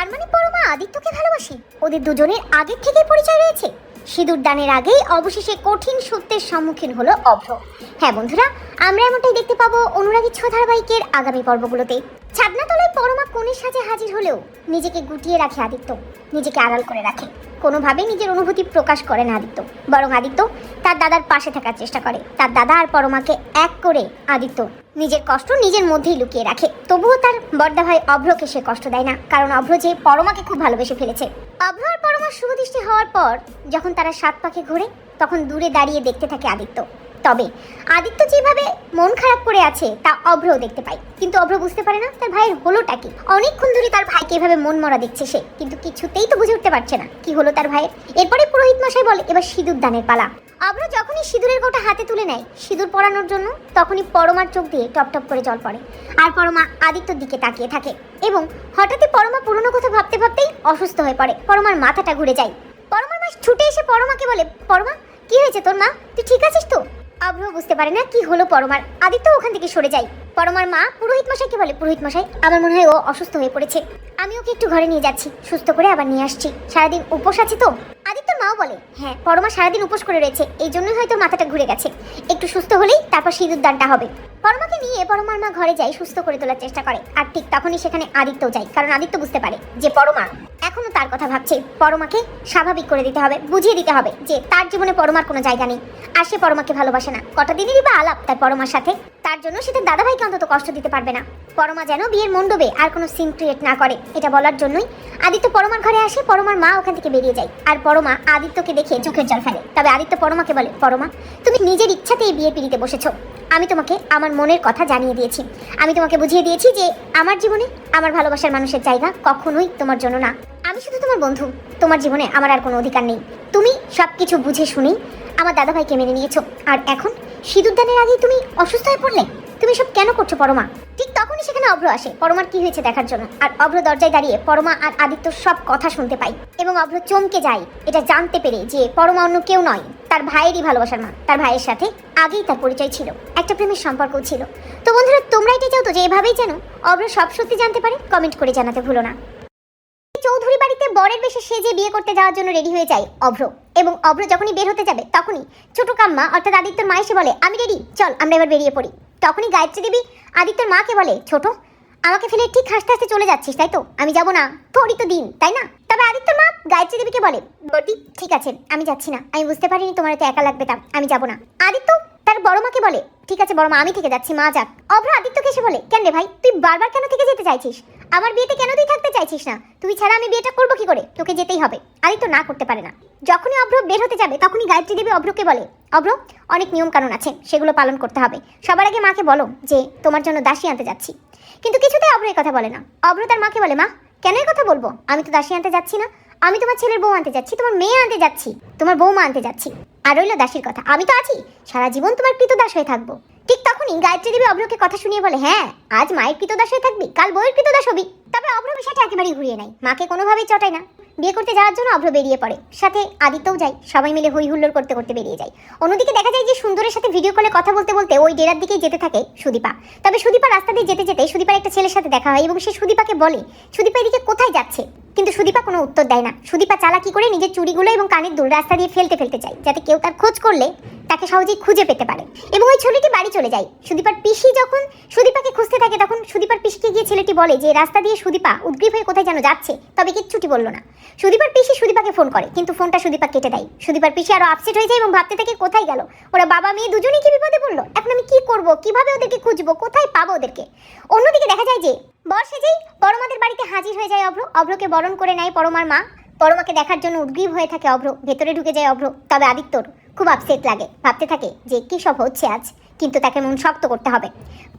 তার মানে পরমা আদিত্যকে ভালোবাসে। ওদের দুজনের আগের থেকেই পরিচয় রয়েছে। সিঁদুর দানের আগেই অবশেষে কঠিন সত্যের সম্মুখীন হলো অভ্র। হ্যাঁ বন্ধুরা, আমরা এমনটাই দেখতে পাবো অনুরাগী ছ ধারাবাহিকের আগামী পর্বগুলোতে। ছাদনাতলায় পরমা কনের সাজে হাজির হলেও নিজেকে গুটিয়ে রাখে আদিত্য, নিজেকে আড়াল করে রাখে। কোনোভাবেই নিজের অনুভূতি প্রকাশ করে না আদিত্য, বরং আদিত্য তার দাদার পাশে থাকার চেষ্টা করে। তার দাদা আর পরমাকে এক করে আদিত্য নিজের কষ্ট নিজের মধ্যেই লুকিয়ে রাখে। তবুও তার বড়দা ভাই অভ্রকে সে কষ্ট দেয় না, কারণ অভ্র যে পরমাকে খুব ভালোবেসে ফেলেছে। অভ্র আর পরমার শুভদৃষ্টি হওয়ার পর যখন তারা সাত পাকে ঘোরে, তখন দূরে দাঁড়িয়ে দেখতে থাকে আদিত্য। তবে আদিত্য যেভাবে মন খারাপ করে আছে তা অভ্রও দেখতে পায়, কিন্তু অভ্র বুঝতে পারে না তার ভাইয়ের হলোটা কি। অনেকক্ষণ ধরে তার ভাইকে এভাবে মন মরা দেখছে সে, কিন্তু কিছুতেই তো বুঝে উঠতে পারছে না কি হলো তার ভাইয়ের। এরপরে পুরোহিত মশাই বলে এবার সিঁদুর দানের পালা। অভ্র যখনই সিঁদুরের গোটা হাতে তুলে নেয় সিঁদুর পরানোর জন্য, তখনই পরমার চোখ দিয়ে টপ টপ করে জল পড়ে। আর পরমা আদিত্যর দিকে তাকিয়ে থাকে এবং হঠাৎই পরমা পুরনো কথা ভাবতে ভাবতেই অসুস্থ হয়ে পড়ে। পরমার মাথাটা ঘুরে যায়। পরমার মা ছুটে এসে পরমাকে বলে, পরমা কি হয়েছে তোর মা, তুই ঠিক আছিস তো? অভ্র বুঝতে পারে না কি হলো পরমার। আদিত্য ওখান থেকে সরে যায়। পরমার মা পুরোহিত মশাইকে বলে, পুরোহিত মশাই আমার মনে হয় ও অসুস্থ হয়ে পড়েছে, আমি ওকে একটু ঘরে নিয়ে যাচ্ছি, সুস্থ করে আবার নিয়ে আসছি। সারাদিন উপোস আছে তো। আদিত্যর মাও বলে, হ্যাঁ পরমা সারাদিন উপোস করে রয়েছে, এই জন্যই হয়তো মাথাটা ঘুরে গেছে, একটু সুস্থ হলেই তারপর সিঁদুর দানটা হবে। পরমাকে নিয়ে পরমার মা ঘরে যায়, সুস্থ করে তোলার চেষ্টা করে। আর ঠিক তখনই সেখানে আদিত্যও যায়, কারণ আদিত্য বুঝতে পারে যে পরমা এখনো তার কথা ভাবছে। পরমাকে স্বাভাবিক করে দিতে হবে, বুঝিয়ে দিতে হবে যে তার জীবনে পরমার কোনো জায়গা নেই, আর সে পরমাকে ভালোবাসে না। কটা দিনেরই বা আলাপ তার পরমার সাথে, তার জন্য সে তার দাদাভাইকে অন্তত কষ্ট দিতে পারবে না। পরমা যেন বিয়ের মণ্ডপে আর কোনো সিন ক্রিয়েট না করে, এটা বলার জন্যই আদিত্য পরমার ঘরে আসে। পরমার মা ওখান থেকে বেরিয়ে যায়, আর পরমা আদিত্যকে দেখে চোখের জল ফেলে। তবে আদিত্য পরমাকে বলে, পরমা তুমি নিজের ইচ্ছাতেই বিয়ে পিড়িতে বসেছো, আমি তোমাকে আমার মনের কথা জানিয়ে দিয়েছি, আমি তোমাকে বুঝিয়ে দিয়েছি যে আমার জীবনে আমার ভালোবাসার মানুষের জায়গা কখনোই তোমার জন্য না। আমি শুধু তোমার বন্ধু, তোমার জীবনে আমার আর কোনো অধিকার নেই। তুমি সব কিছু বুঝে শুনেই আমার দাদাভাইকে মেনে নিয়েছো, আর এখন সিঁদুর দানের আগেই তুমি অসুস্থ হয়ে পড়লে। তুমি সব কেন করছো পরমা? ঠিক তখনই সেখানে অভ্র আসে পরমার কি হয়েছে দেখার জন্য। আর অভ্র দরজায় দাঁড়িয়ে পরমা আর আদিত্যর সব কথা শুনতে পায় এবং অভ্র চমকে যায় এটা জানতে পেরে যে পরমা অন্য কেউ নয়, তার ভাইয়েরই ভালোবাসার মা। তার ভাইয়ের সাথে আগেই তার পরিচয় ছিল, একটা প্রেমের সম্পর্কও ছিল। তো বন্ধুরা, তোমরা এটা চাও তো যে এভাবেই যেন অভ্র সব সত্যি জানতে পারে? কমেন্ট করে জানাতে ভুলো না। চৌধুরী বাড়িতে বরের বেশে সেজে বিয়ে করতে যাওয়ার জন্য রেডি হয়ে যায় অভ্র, এবং অভ্র যখনই বের হতে যাবে তখনই ছোট কাম্মা অর্থাৎ আদিত্যর মা এসে বলে, আমি রেডি, চল আমরা এবার বেরিয়ে পড়ি। তখনই গায়ত্রী দেবী আদিত্যর মাকে বলে, ছোট আমাকে ফেলে ঠিক হাসতে হাসতে চলে যাচ্ছিস তাই তো? আমি যাবো না, তোরই তো দিন তাই না? তবে আদিত্যর মা গায়ত্রী দেবীকে বলে, বড়দি ঠিক আছে আমি যাচ্ছি না, আমি বুঝতে পারিনি তোমার এত একা লাগবে, তা আমি যাবো না। আদিত্য তার বড় মাকে বলে, ঠিক আছে বড় মা আমি থেকে যাচ্ছি, মা যাক। অভ্র আদিত্যকে এসে বলে, কেন রে ভাই তুই বারবার কেন থেকে যেতে চাইছিস? আমার বিয়েতে কেন তুই থাকতে চাইছিস না? তুই ছাড়া আমি বিয়েটা করবো কি করে? তোকে যেতেই হবে। আদিত্য না করতে পারে না। যখনই অভ্র বের হতে যাবে তখনই গায়ত্রী দেবী অভ্রকে বলে, অভ্র অনেক নিয়ম কানুন আছে, সেগুলো পালন করতে হবে। সবার আগে মাকে বলো যে তোমার জন্য দাসী আনতে যাচ্ছি। কিন্তু কিছুতেই অভ্র এই কথা বলে না। অভ্র তার মাকে বলে, মা কেন এই কথা বলবো? আমি তো দাসী আনতে যাচ্ছি না, আমি তোমার ছেলের বউ আনতে যাচ্ছি, তোমার মেয়ে আনতে যাচ্ছি, তোমার বৌমা আনতে যাচ্ছি। আর রইল দাসীর কথা, আমি তো আছি, সারা জীবন তোমার কৃতদাস হয়ে থাকবো। ঠিক তখনই গায়ত্রী দেবী অভ্রকে কথা শুনিয়ে বলে, হ্যাঁ আজ মায়ের কৃতদাস হয়ে থাকবি, কাল বউয়ের কৃতদাস হবি। তবে অভ্র বিষয়টা একেবারেই ঘুরিয়ে নেয়, মাকে কোনোভাবেই চটায় না। বিয়ে করতে যাওয়ার জন্য অভ্র বেরিয়ে পড়ে, সাথে আদিত্যও যায়। সবাই মিলে হই হুল্লোড় করতে করতে বেরিয়ে যায়। অন্যদিকে দেখা যায় যে সুন্দরের সাথে ভিডিও কলে কথা বলতে বলতে ওই ডেরার দিকেই যেতে থাকে সুদীপা। তবে সুদীপা রাস্তা দিয়ে যেতে যেতে সুদীপার একটা ছেলের সাথে দেখা হয় এবং সে সুদীপাকে বলে সুদীপা এদিকে কোথায় যাচ্ছে, কিন্তু সুদীপা কোনো উত্তর দেয় না। সুদীপা চালাকি করে নিজের চুড়িগুলো এবং কানের দুল রাস্তা দিয়ে ফেলতে চায়, যাতে কেউ তার খোঁজ করলে তাকে সহজেই খুঁজে পেতে পারে। এবং ওই ছেলেটি বাড়ি চলে যায়। সুদীপার পিসি যখন সুদীপাকে খুঁজতে থাকে তখন সুদীপার পিসিকে গিয়ে ছেলেটি বলে যে রাস্তা দিয়ে সুদীপা উদ্গ্রীব হয়ে কোথায় যেন যাচ্ছে, তবে কিচ্ছুটি বলল না। সুদীপার পিসি সুদীপাকে ফোন করে, কিন্তু ফোনটা সুদীপা কেটে দেয়। সুদীপার পিসি আরো আপসেট হয়ে যায় এবং ভাবতে থাকে কোথায় গেল ওরা, বাবা মেয়ে দুজনেই কি বিপদে পড়লো, এখন আমি কি করব, কিভাবে ওদেরকে খুঁজবো, কোথায় পাবো ওদেরকে। অন্যদিকে দেখা যায় যে বর সেজেই পরমাদের বাড়িতে হাজির হয়ে যায় অভ্র। অভ্রকে বরণ করে নেয় পরমার মা। পরমাকে দেখার জন্য উদ্গ্রীব হয়ে থাকে অভ্র, ভেতরে ঢুকে যায় অভ্র। তবে আদিত্যর খুব আপসেট লাগে, ভাবতে থাকে যে কি সব হচ্ছে আজ, কিন্তু তাকে মন শক্ত করতে হবে।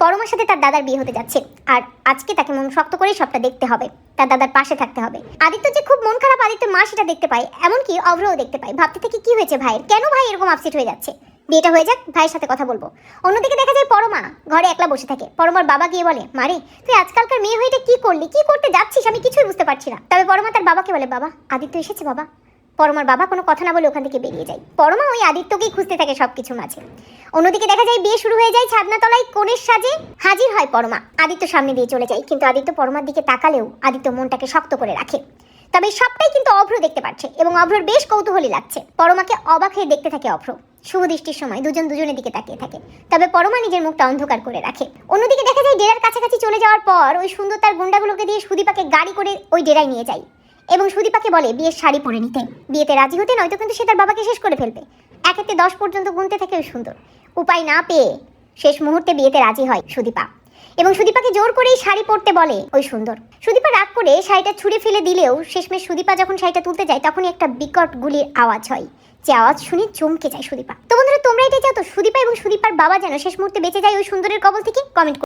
পরমার সাথে তার দাদার বিয়ে হতে যাচ্ছে, আর আজকে তাকে মন শক্ত করেই সবটা দেখতে হবে, তার দাদার পাশে থাকতে হবে। আদিত্য যে খুব মন খারাপ আদিত্যের মা সেটা দেখতে পায়, এমনকি অভ্রও দেখতে পায়। ভাবতে থাকে কি হয়েছে ভাইয়ের, কেন ভাই এরকম আপসেট হয়ে যাচ্ছে, বিয়েটা হয়ে যাক, ভাইয়ের সাথে কথা বলবো। অন্যদিকে দেখা যায় পরমা ঘরে একলা বসে থাকে। পরমার বাবা গিয়ে বলে, মারে তুই আজকালকার মেয়ে হয়ে এটা কি করলি, কি করতে যাচ্ছিস, আমি কিছুই বুঝতে পারছি না। তবে পরমা তার বাবাকে বলে, বাবা আদিত্য এসেছে বাবা। পরমার বাবা কোনো কথা না বলে ওখান থেকে বেরিয়ে যায়। পরমা ওই আদিত্যকেই খুঁজতে থাকে সবকিছু মাঝে। অন্যদিকে দেখা যায় বিয়ে শুরু হয়ে যায়, ছাদনাতলায় কনের সাজে হাজির হয় পরমা। আদিত্য সামনে দিয়ে চলে যায়, কিন্তু আদিত্য পরমার দিকে তাকালেও আদিত্য মনটাকে শক্ত করে রাখে। তবে সবটাই কিন্তু অভ্র দেখতে পাচ্ছে এবং অভ্রর বেশ কৌতূহলী লাগছে। পরমাকে অবাক হয়ে দেখতে থাকে অভ্র। শুভ দৃষ্টির সময় দুজন দুজনের দিকে তাকিয়ে থাকে, তবে পরমা নিজের মুখটা অন্ধকার করে রাখে। অন্যদিকে দেখা যায় ডেরার কাছাকাছি চলে যাওয়ার পর ওই সুন্দর তার গুন্ডাগুলোকে দিয়ে সুদীপাকে গাড়ি করে ওই ডেরায় নিয়ে যায় এবং সুদীপাকে বলে বিয়ের শাড়ি পরে নিতে, বিয়েতে রাজি হতে, নয়তো কিন্তু সে তার বাবাকে শেষ করে ফেলবে। 1 থেকে 10 পর্যন্ত গুনতে থাকে ওই সুন্দর। উপায় না পেয়ে শেষ মুহূর্তে বিয়েতে রাজি হয় সুদীপা এবং সুদীপাকে জোর করেই শাড়ি পরতে বলে ওই সুন্দর। সুদীপা রাগ করে শাড়িটা ছুঁড়ে ফেলে দিলেও শেষমেশ সুদীপা যখন শাড়িটা তুলতে যায় তখনই একটা বিকট গুলির আওয়াজ হয়, যে আওয়াজ শুনে চমকে যায় সুদীপা। তো বন্ধুরা, তোমরা এটা চাও তো সুদীপা এবং সুদীপার বাবা যেন শেষ মুহূর্তে বেঁচে যায় ওই সুন্দরের কবল থেকে? কমেন্ট